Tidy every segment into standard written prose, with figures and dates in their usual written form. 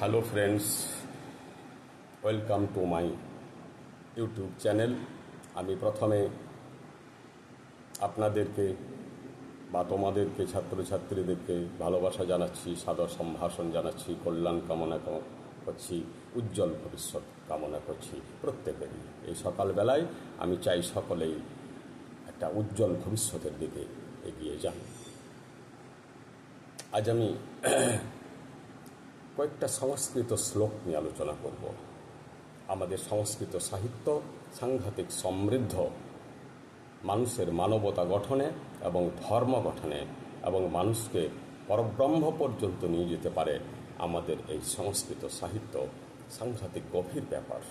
Hello friends, welcome to my YouTube channel. আমি প্রথমে আপনাদেরকে বা তোমাদেরকে ছাত্রছাত্রীদেরকে ভালোবাসা জানাচ্ছি, সাদর সম্ভাষণ জানাচ্ছি, কল্যাণ কামনা করছি, উজ্জ্বল ভবিষ্যৎ কামনা করছি প্রত্যেকেরই। এই সকালবেলায় আমি চাই সকলেই একটা উজ্জ্বল ভবিষ্যতের দিকে এগিয়ে যান। আজ আমি কয়েকটা সংস্কৃত শ্লোক নিয়ে আলোচনা করব। আমাদের সংস্কৃত সাহিত্য সাংঘাতিক সমৃদ্ধ, মানুষের মানবতা গঠনে এবং ধর্ম গঠনে এবং মানুষকে পরব্রহ্ম পর্যন্ত নিয়ে যেতে পারে। আমাদের এই সংস্কৃত সাহিত্য সাংঘাতিক গভীর ব্যাপার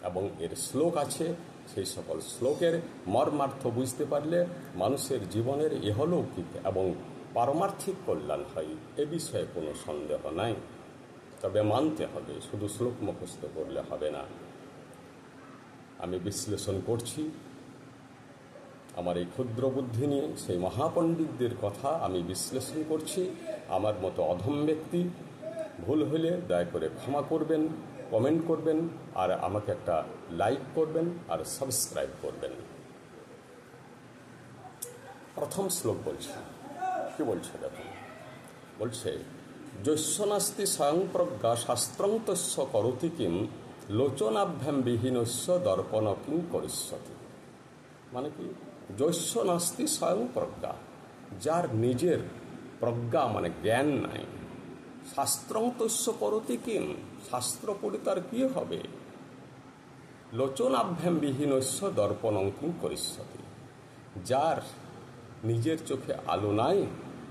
এবং এর শ্লোক আছে। সেই সকল শ্লোকের মর্মার্থ বুঝতে পারলে মানুষের জীবনের ইহলৌকিক এবং পারমার্থিক কল্যাণ হয়, এ বিষয়ে কোনো সন্দেহ নাই। তবে মানতে হবে, শুধু শ্লোক মুখস্থ করলে হবে না। আমি বিশ্লেষণ করছি আমার এই ক্ষুদ্র বুদ্ধি নিয়ে, সেই মহাপণ্ডিতদের কথা আমি বিশ্লেষণ করছি। আমার মতো অধম ব্যক্তি ভুল হলে দয়া করে ক্ষমা করবেন, কমেন্ট করবেন, আর আমাকে একটা লাইক করবেন আর সাবস্ক্রাইব করবেন। প্রথম শ্লোক বলছে, কি বলছে দেখুন, বলছে যস্যনাস্তি স্বয়ং প্রজ্ঞা শাস্ত্রং তস্য করতি কিম লোচনাভ্যাম বিহীনস্য দর্পণ কিং করিষ্যতি। মানে কি, যস্য নাস্তি স্বয়ং প্রজ্ঞা, যার নিজের প্রজ্ঞা মানে জ্ঞান নাই, শাস্ত্রং তস্য করতি কিম, শাস্ত্র পড়ে তার কি হবে, লোচনাভ্যাম বিহীনস্য দর্পণ কিং করিষ্যতি, যার নিজের চোখে আলো নাই,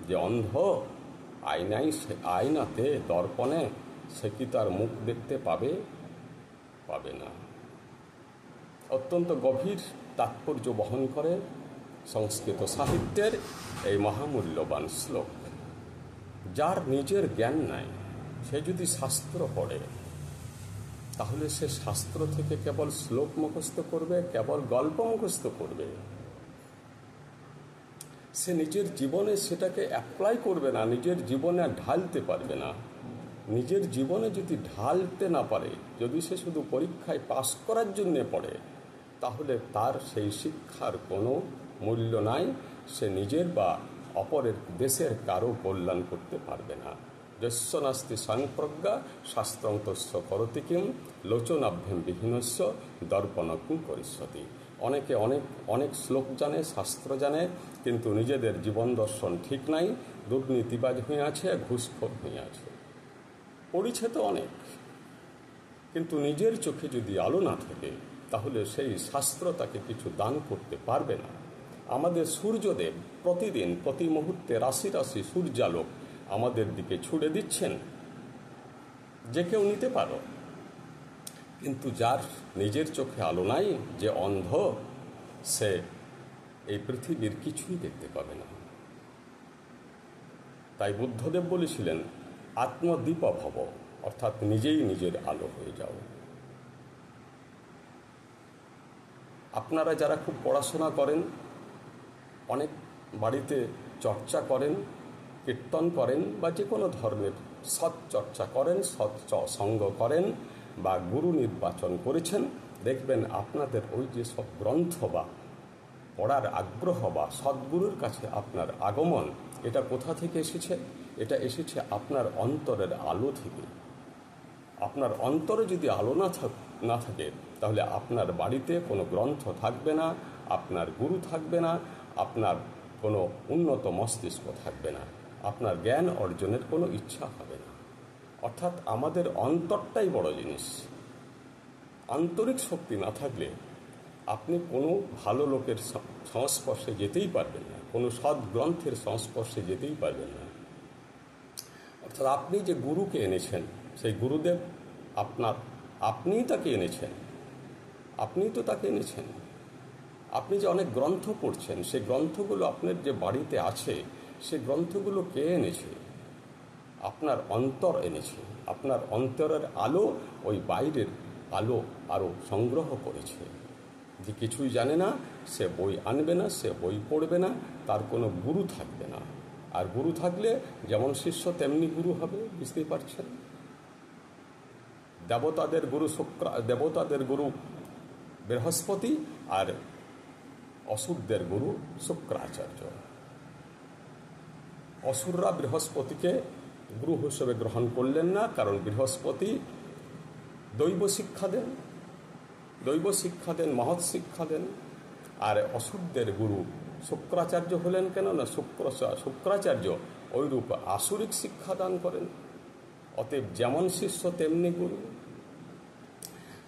যে অন্ধ, আয়নাই আয়নাতে দর্পণে সে কি তার মুখ দেখতে পাবে? পাবে না। অত্যন্ত গভীর তাৎপর্য বহন করে সংস্কৃত সাহিত্যের এই মহামূল্যবান শ্লোক। যার নিজের জ্ঞান নাই, সে যদি শাস্ত্র পড়ে তাহলে সে শাস্ত্র থেকে কেবল শ্লোক মুখস্থ করবে, কেবল গল্প মুখস্থ করবে। সে নিজের জীবনে সেটাকে অ্যাপ্লাই করবে না, নিজের জীবনে ঢালতে পারবে না। নিজের জীবনে যদি ঢালতে না পারে, যদি সে শুধু পরীক্ষায় পাস করার জন্য পড়ে, তাহলে তার সেই শিক্ষার কোনো মূল্য নাই। সে নিজের বা অপরের দেশের কারো কল্যাণ করতে পারবে না। যস্য নাস্তি স্বয়ং প্রজ্ঞা শাস্ত্রং তস্য করতি কিম লোচনাভ্যাম বিহীনস্য দর্পণ কিং করিষ্যতি। অনেকে অনেক শ্লোক জানে, শাস্ত্র জানে, কিন্তু নিজেদের জীবন দর্শন ঠিক নাই, দুর্নীতিবাজ হয়ে আছে, ঘুষখোর হয়ে আছে। পড়িছে তো অনেক, কিন্তু নিজের চোখে যদি আলো না থাকে তাহলে সেই শাস্ত্র তাকে কিছু দান করতে পারবে না। আমাদের সূর্যদেব প্রতিদিন প্রতি মুহূর্তে রাশি রাশি সূর্যালোক আমাদের দিকে ছুড়ে দিচ্ছেন, যে কেউ নিতে পারো, কিন্তু যার নিজের চোখে আলো নাই, যে অন্ধ, সে এই পৃথিবীর কিছুই দেখতে পাবে না। তাই বুদ্ধদেব বলেছিলেন আত্মদীপ ভব, অর্থাৎ নিজেই নিজের আলো হয়ে যাও। আপনারা যারা খুব পড়াশোনা করেন, অনেক বাড়িতে চর্চা করেন, কীর্তন করেন, বা যে কোনো ধর্মের সৎ চর্চা করেন, সৎ সঙ্গ করেন, বা গুরু নির্বাচন করেছেন, দেখবেন আপনাদের ওই যে সব গ্রন্থ বা পড়ার আগ্রহ বা সদ্গুরুর কাছে আপনার আগমন, এটা কোথা থেকে এসেছে? এটা এসেছে আপনার অন্তরের আলো থেকে। আপনার অন্তরে যদি আলো না থাকে তাহলে আপনার বাড়িতে কোনো গ্রন্থ থাকবে না, আপনার গুরু থাকবে না, আপনার কোনো উন্নত মস্তিষ্ক থাকবে না, আপনার জ্ঞান অর্জনের কোনো ইচ্ছা হবে না। অর্থাৎ আমাদের অন্তরটাই বড় জিনিস। আন্তরিক শক্তি না থাকলে আপনি কোনো ভালো লোকের সংস্পর্শে যেতেই পারবেন না, কোনো সৎ গ্রন্থের সংস্পর্শে যেতেই পারবেন না। অর্থাৎ আপনি যে গুরুকে এনেছেন, সেই গুরুদেব আপনিই তাকে এনেছেন, আপনিই তো তাকে এনেছেন। আপনি যে অনেক গ্রন্থ পড়ছেন, সেই গ্রন্থগুলো আপনার যে বাড়িতে আছে, সেই গ্রন্থগুলো কে এনেছে? আপনার অন্তর এনেছে। আপনার অন্তরের আলো ওই বাইরের আলো আরও সংগ্রহ করেছে। যে কিছুই জানে না, সে বই আনবে না, সে বই পড়বে না, তার কোনো গুরু থাকবে না। আর গুরু থাকলে যেমন শিষ্য তেমনি গুরু হবে, বুঝতেই পারছেন। দেবতাদের গুরু বৃহস্পতি আর অসুরদের গুরু শুক্রাচার্য। অসুররা বৃহস্পতিকে গুরু হিসেবে গ্রহণ করলেন না, কারণ বৃহস্পতি দৈব শিক্ষা দেন, মহৎ শিক্ষা দেন। আর অসুরদের গুরু শুক্রাচার্য হলেন কেন না, শুক্রাচার্য ওইরূপ আসুরিক শিক্ষা দান করেন। অতএব যেমন শিষ্য তেমনি গুরু।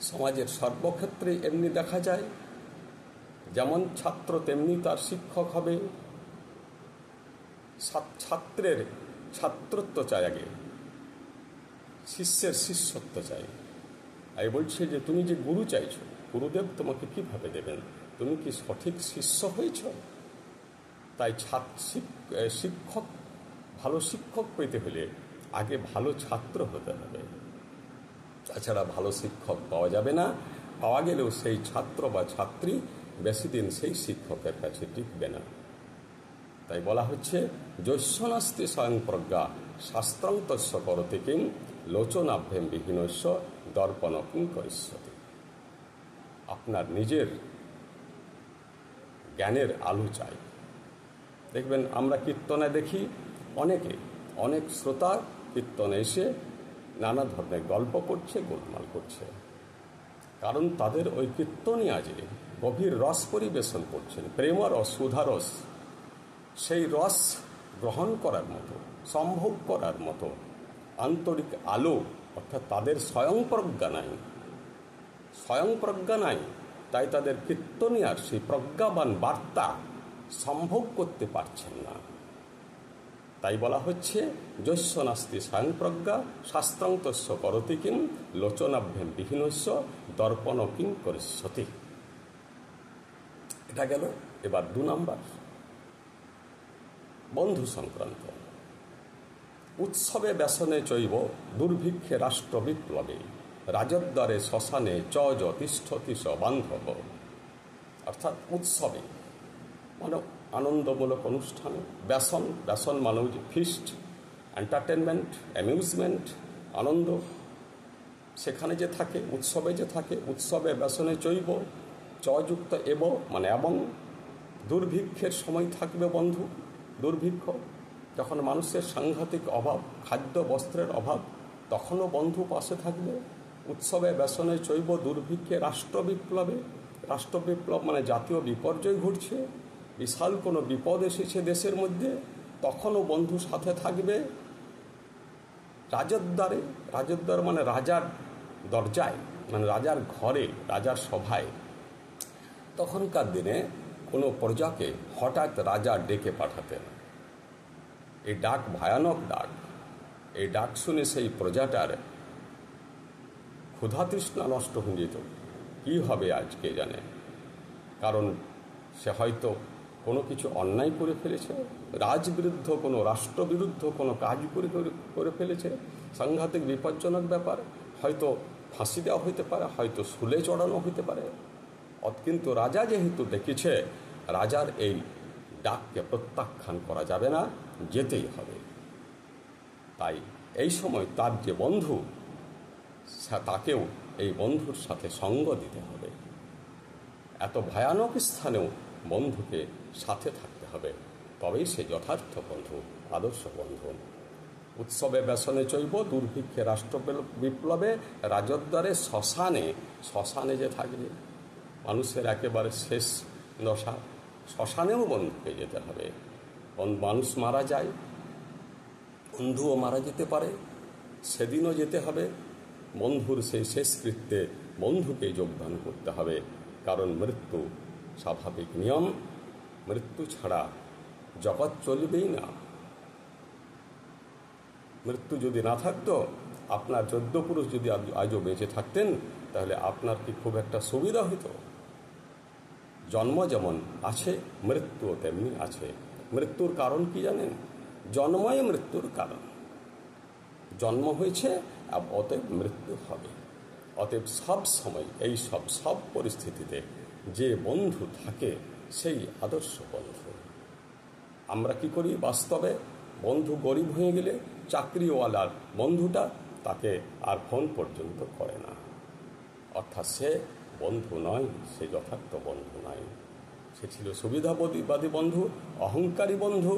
সমাজের সর্বক্ষেত্রে এমনি দেখা যায়, যেমন ছাত্র তেমনি তার শিক্ষক হবে। ছাত্রের ছাত্রত্ব চাই আগে, শিষ্যের শিষ্যত্ব চাই। আর বলছে যে তুমি যে গুরু চাইছো, গুরুদেব তোমাকে কিভাবে দেবেন? তুমি কি সঠিক শিষ্য হয়েছ? তাই শিক্ষক, ভালো শিক্ষক পেতে হলে আগে ভালো ছাত্র হতে হবে। তাছাড়া ভালো শিক্ষক পাওয়া যাবে না। পাওয়া গেলেও সেই ছাত্র বা ছাত্রী বেশি দিন সেই শিক্ষকের কাছে টিকবে না। তাই বলা হচ্ছে যস্যনাস্তি স্বয়ং প্রজ্ঞা শাস্ত্রং তস্য করতে কিং লোচনাভ্যেম বিহীনস্য দর্পণ কিং করিষ্যতি। আপনার নিজের জ্ঞানের আলো চাই। দেখবেন আমরা কীর্তনে দেখি অনেক শ্রোতা কীর্তনে এসে নানা ধরনের গল্প করছে, গোলমাল করছে। কারণ তাদের ওই কীর্তনিয়া যে গভীর রস পরিবেশন করছেন, প্রেম রস, সুধারস, সেই রস গ্রহণ করার মতো, সম্ভোগ করার মতো আন্তরিক আলো, অর্থাৎ তাদের স্বয়ং প্রজ্ঞা নাই। তাই তাদের কীর্তনিয়ার সেই প্রজ্ঞাবান বার্তা সম্ভোগ করতে পারছেন না। তাই বলা হচ্ছে যস্য নাস্তি স্বয়ং প্রজ্ঞা শাস্ত্রং তস্য করতি কিং লোচনাভ্যেম বিহীনস্য দর্পণ কিং করিষ্যতি। এটা গেল। এবার 2 নম্বর, বন্ধু সংক্রান্ত। উৎসবে ব্যসনে চৈব দুর্ভিক্ষে রাষ্ট্র বিপ্লবে রাজদ্বারে শ্মশানে চ তিষ্ঠতি স বান্ধব। অর্থাৎ উৎসবে মানে আনন্দমূলক অনুষ্ঠানে, ব্যসন মানে ফিস্ট, এন্টারটেনমেন্ট, অ্যামিউজমেন্ট, আনন্দ সেখানে যে থাকে, উৎসবে ব্যসনে চৈব, চযুক্ত এব মানে এবং, দুর্ভিক্ষের সময় থাকবে বন্ধু। দুর্ভিক্ষ যখন মানুষের সাংঘাতিক অভাব, খাদ্য বস্ত্রের অভাব, তখনও বন্ধু পাশে থাকবে। উৎসবে ব্যসনে চৈব দুর্ভিক্ষে রাষ্ট্রবিপ্লব মানে জাতীয় বিপর্যয় ঘটছে, বিশাল কোনো বিপদ এসেছে দেশের মধ্যে, তখনও বন্ধু সাথে থাকবে। রাজদ্বার মানে রাজার দরজায়, মানে রাজার ঘরে, রাজার সভায়। তখনকার দিনে কোনো প্রজাকে হঠাৎ রাজা ডেকে পাঠাতেন। এই ডাক ভয়ানক ডাক। এই ডাক শুনে সেই প্রজাটার ক্ষুধা তৃষ্ণা নষ্ট হয়ে যেত। কী হবে আজকে জানে, কারণ সে হয়তো কোনো কিছু অন্যায় করে ফেলেছে, রাজবিরুদ্ধ কোনো রাষ্ট্রবিরুদ্ধ কোনো কাজ করে ফেলেছে, সাংঘাতিক বিপজ্জনক ব্যাপার। হয়তো ফাঁসি দেওয়া হইতে পারে, হয়তো শুলে চড়ানো হইতে পারে। কিন্তু রাজা যেহেতু দেখেছে, রাজার এই ডাককে প্রত্যাখ্যান করা যাবে না, যেতেই হবে। তাই এই সময় তার যে বন্ধু, তাকেও এই বন্ধুর সাথে সঙ্গ দিতে হবে। এত ভয়ানক স্থানেও বন্ধুকে সাথে থাকতে হবে, তবেই সে যথার্থ বন্ধু, আদর্শ বন্ধু। উৎসবে ব্যসনে চৈব দুর্ভিক্ষে রাষ্ট্র বিপ্লবে রাজদ্বারে শ্মশানে যে থাকবে, মানুষের একেবারে শেষ দশা, শ্মশানেও বন্ধুকে যেতে হবে। মানুষ মারা যায়, বন্ধুও মারা যেতে পারে, সেদিনও যেতে হবে। বন্ধুর সেই শেষকৃত্যে বন্ধুকে যোগদান করতে হবে, কারণ মৃত্যু স্বাভাবিক নিয়ম। মৃত্যু ছাড়া জগৎ চলবেই না। মৃত্যু যদি না থাকতো, আপনার 14 পুরুষ যদি আজও বেঁচে থাকতেন, তাহলে আপনার কি খুব একটা সুবিধা হতো? জন্ম যেমন আছে, মৃত্যুও তেমনি আছে। মৃত্যুর কারণ কি জানেন? জন্মই মৃত্যুর কারণ। জন্ম হয়েছে, অতএব মৃত্যু হবে। অতএব সব সময় এই সব পরিস্থিতিতে যে বন্ধু থাকে, সেই আদর্শ বন্ধু। আমরা কি করি বাস্তবে? বন্ধু গরিব হয়ে গেলে চাকরিওয়ালার বন্ধুটা তাকে আর ফোন পর্যন্ত করে না। অর্থাৎ সে বন্ধু নয়, সে যথার্থ বন্ধু নয়। সে ছিল সুবিধাবাদী বন্ধু, অহংকারী বন্ধু,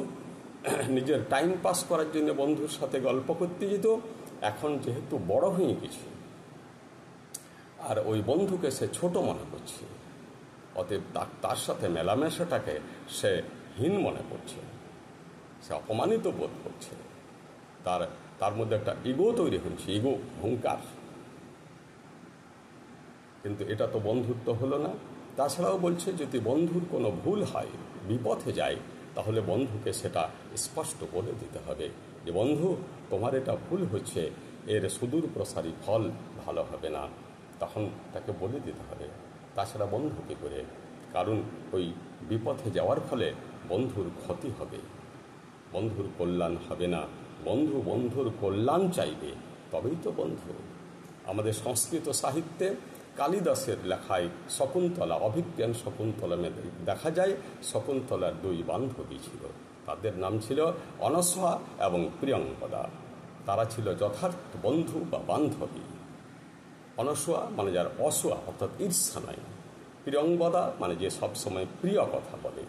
নিজের টাইম পাস করার জন্য বন্ধুর সাথে গল্প করতে যেত। এখন যেহেতু বড় হয়ে গেছে আর ওই বন্ধুকে সে ছোট মনে করছে, অতএব তার সাথে মেলামেশাটাকে সে হীন মনে করছে, সে অপমানিত বোধ করছে। তার মধ্যে একটা ইগো তৈরি হয়েছে, ইগো, অহংকার। কিন্তু এটা তো বন্ধুত্ব হলো না। তাছাড়াও বলছে যদি বন্ধুর কোনো ভুল হয়, বিপথে যায়, তাহলে বন্ধুকে সেটা স্পষ্ট বলে দিতে হবে যে বন্ধু তোমার এটা ভুল হচ্ছে, এর সুদূর প্রসারী ফল ভালো হবে না, তখন তাকে বলে দিতে হবে। তাছাড়া বন্ধু কী করে? কারণ ওই বিপথে যাওয়ার ফলে বন্ধুর ক্ষতি হবে, বন্ধুর কল্যাণ হবে না। বন্ধুর কল্যাণ চাইবে, তবেই তো বন্ধু। আমাদের সংস্কৃত সাহিত্যে কালিদাসের লেখায় শকুন্তলা, অভিজ্ঞান শকুন্তলা দেখা যায় শকুন্তলার দুই বান্ধবী ছিল। তাদের নাম ছিল অনসূয়া এবং প্রিয়ঙ্গদা। তারা ছিল যথার্থ বন্ধু বা বান্ধবী। অনসূয়া মানে যার অসূয়া অর্থাৎ ঈর্ষা নাই, প্রিয়ঙ্গদা মানে যে সবসময় প্রিয় কথা বলে।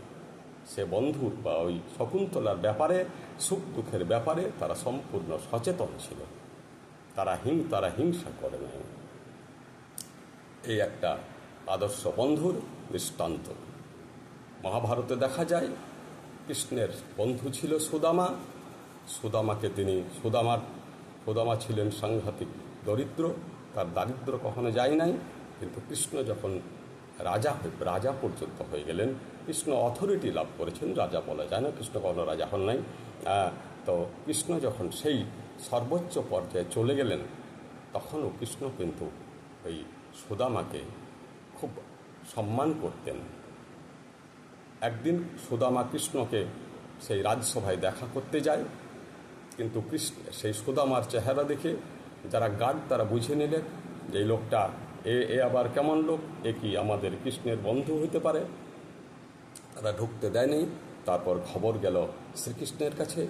সে বন্ধুর বা ওই শকুন্তলার ব্যাপারে, সুখ দুঃখের ব্যাপারে তারা সম্পূর্ণ সচেতন ছিল, তারা হিংসা করে নাই। এই একটা আদর্শ বন্ধুর দৃষ্টান্ত। মহাভারতে দেখা যায় কৃষ্ণের বন্ধু ছিল সুদামা। সুদামা ছিলেন সাংঘাতিক দরিদ্র, তার দারিদ্র কখনো যায় নাই। কিন্তু কৃষ্ণ যখন রাজা পর্যন্ত হয়ে গেলেন, কৃষ্ণ অথরিটি লাভ করেছেন, রাজা বলা যায় না, কৃষ্ণ কখনো রাজা হন নাই। তো কৃষ্ণ যখন সেই সর্বোচ্চ পর্যায়ে চলে গেলেন, তখনও কৃষ্ণ কিন্তু ওই সুদামাকে খুব সম্মান করতেন। একদিন সুদামা কৃষ্ণকে সেই রাজসভায় দেখা করতে যায়, কিন্তু সেই সুদামার চেহারা দেখে যারা গার্ড তারা বুঝে নিলেন যে এই লোকটা এ আবার কেমন লোক, এ কি আমাদের কৃষ্ণের বন্ধু হইতে পারে। তারা ঢুকতে দেয়নি। তারপর খবর গেল শ্রীকৃষ্ণের কাছে।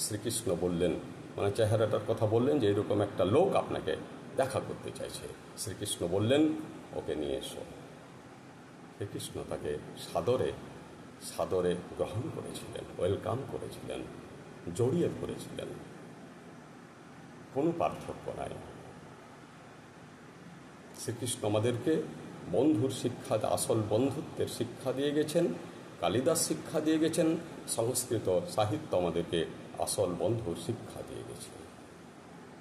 শ্রীকৃষ্ণ বললেন, মানে চেহারাটার কথা বললেন যে এরকম একটা লোক আপনাকে দেখা করতে চাইছে। শ্রীকৃষ্ণ বললেন ওকে নিয়ে এসো। শ্রীকৃষ্ণ তাকে সাদরে গ্রহণ করেছিলেন, ওয়েলকাম করেছিলেন, জড়িয়ে ধরেছিলেন। কোনো পার্থক্য নাই। শ্রীকৃষ্ণ আমাদেরকে বন্ধুর শিক্ষা, আসল বন্ধুত্বের শিক্ষা দিয়ে গেছেন। কালিদাস শিক্ষা দিয়ে গেছেন। সংস্কৃত সাহিত্য আমাদেরকে আসল বন্ধুর শিক্ষা দিয়ে গেছে।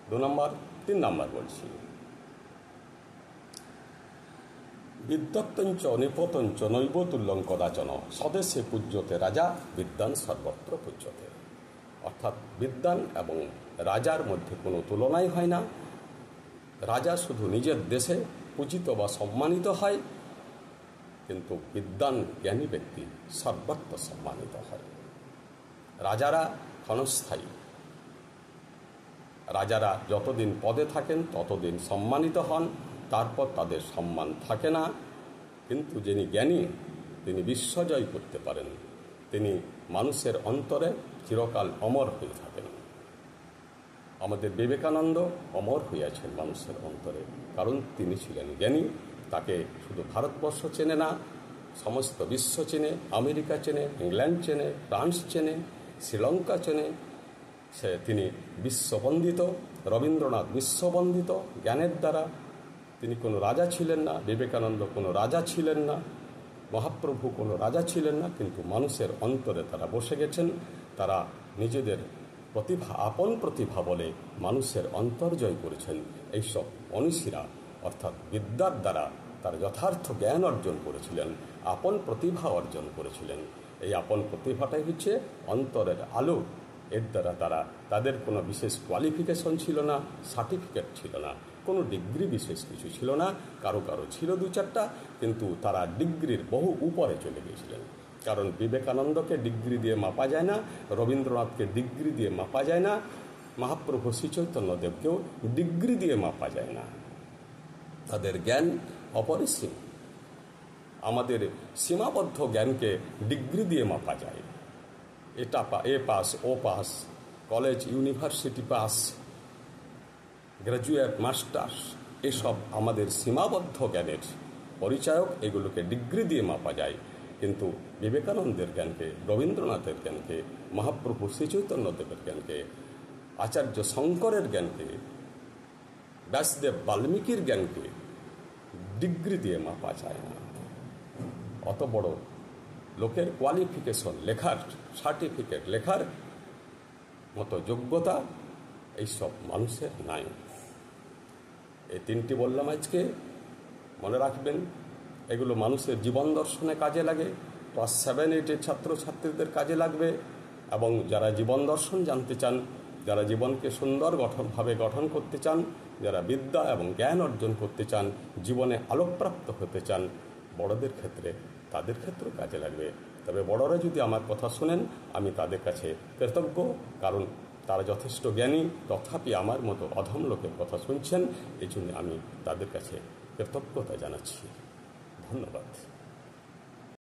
3 নম্বর বলছি, বিদ্যত্তঞ্চ নিপতঞ্চ নৈবতুল্যং কদাচন স্বদেশে পূজ্যতে রাজা বিদ্যান সর্বত্র পূজ্যতে। অর্থাৎ বিদ্যান এবং রাজার মধ্যে কোনো তুলনাই হয় না। রাজা শুধু নিজের দেশে পূজিত বা সম্মানিত হয়, কিন্তু বিদ্যান জ্ঞানী ব্যক্তি সর্বত্র সম্মানিত হয়। রাজারা ক্ষণস্থায়ী, রাজারা যতদিন পদে থাকেন ততদিন সম্মানিত হন, তারপর তাদের সম্মান থাকে না। কিন্তু যিনি জ্ঞানী, তিনি বিশ্বজয় করতে পারেন, তিনি মানুষের অন্তরে চিরকাল অমর হয়ে থাকেন। আমাদের বিবেকানন্দ অমর হইয়াছেন মানুষের অন্তরে, কারণ তিনি ছিলেন জ্ঞানী। তাকে শুধু ভারতবর্ষ চেনে না, সমস্ত বিশ্ব চেনে, আমেরিকা চেনে, ইংল্যান্ড চেনে, ফ্রান্স চেনে, শ্রীলঙ্কা চেনে। তিনি বিশ্ববন্দিত। রবীন্দ্রনাথ বিশ্ববন্দিত জ্ঞানের দ্বারা। তিনি কোনো রাজা ছিলেন না, বিবেকানন্দ কোনো রাজা ছিলেন না, মহাপ্রভু কোনো রাজা ছিলেন না, কিন্তু মানুষের অন্তরে তারা বসে গেছেন। তারা নিজেদের প্রতিভা, আপন প্রতিভা বলে মানুষের অন্তর জয় করেছেন। এইসব মনীষীরা অর্থাৎ বিদ্যার দ্বারা তার যথার্থ জ্ঞান অর্জন করেছিলেন, আপন প্রতিভা অর্জন করেছিলেন। এই আপন প্রতিভাটাই হচ্ছে অন্তরের আলো। এর দ্বারা তাদের কোনো বিশেষ কোয়ালিফিকেশন ছিল না, সার্টিফিকেট ছিল না, কোনো ডিগ্রি বিশেষ কিছু ছিল না। কারো ছিল 2-4টা, কিন্তু তারা ডিগ্রির বহু উপরে চলে গিয়েছিলেন। কারণ বিবেকানন্দকে ডিগ্রি দিয়ে মাপা যায় না, রবীন্দ্রনাথকে ডিগ্রি দিয়ে মাপা যায় না, মহাপ্রভু শ্রীচৈতন্যদেবকেও ডিগ্রি দিয়ে মাপা যায় না। তাদের জ্ঞান অপরিসীম। আমাদের সীমাবদ্ধ জ্ঞানকে ডিগ্রি দিয়ে মাপা যায়। এ পাস, ও pass, college university pass, graduate, masters, এসব আমাদের সীমাবদ্ধ জ্ঞানের পরিচায়ক। এগুলোকে ডিগ্রি দিয়ে মাপা যায়, কিন্তু বিবেকানন্দের জ্ঞানকে, রবীন্দ্রনাথের জ্ঞানকে, মহাপ্রভু শ্রীচৈতন্যদেবের জ্ঞানকে, আচার্য শঙ্করের জ্ঞানকে, ব্যাসদেব বাল্মীকির জ্ঞানকে ডিগ্রি দিয়ে মাপা যায় না। অত বড় লোকের কোয়ালিফিকেশন, লেখার সার্টিফিকেট, লেখার মতো যোগ্যতা এইসব মানুষের নাই। এই তিনটি বললাম আজকে, মনে রাখবেন। এগুলো মানুষের জীবন দর্শনে কাজে লাগে, ক্লাস 7-8 ছাত্রছাত্রীদের কাজে লাগবে। এবং যারা জীবন দর্শন জানতে চান, যারা জীবনকে সুন্দর গঠন করতে চান, যারা বিদ্যা এবং জ্ঞান অর্জন করতে চান, জীবনে আলোকপ্রাপ্ত হতে চান, বড়দের ক্ষেত্রে, তাদের ক্ষেত্রেও কাজে লাগবে। তবে বড়রা যদি আমার কথা শোনেন, আমি তাদের কাছে কৃতজ্ঞ, কারণ তারা যথেষ্ট জ্ঞানী, তথাপি আমার মতো অধম লোকের কথা শুনছেন। এই জন্য আমি তাদের কাছে কৃতজ্ঞতা জানাচ্ছি। ধন্যবাদ।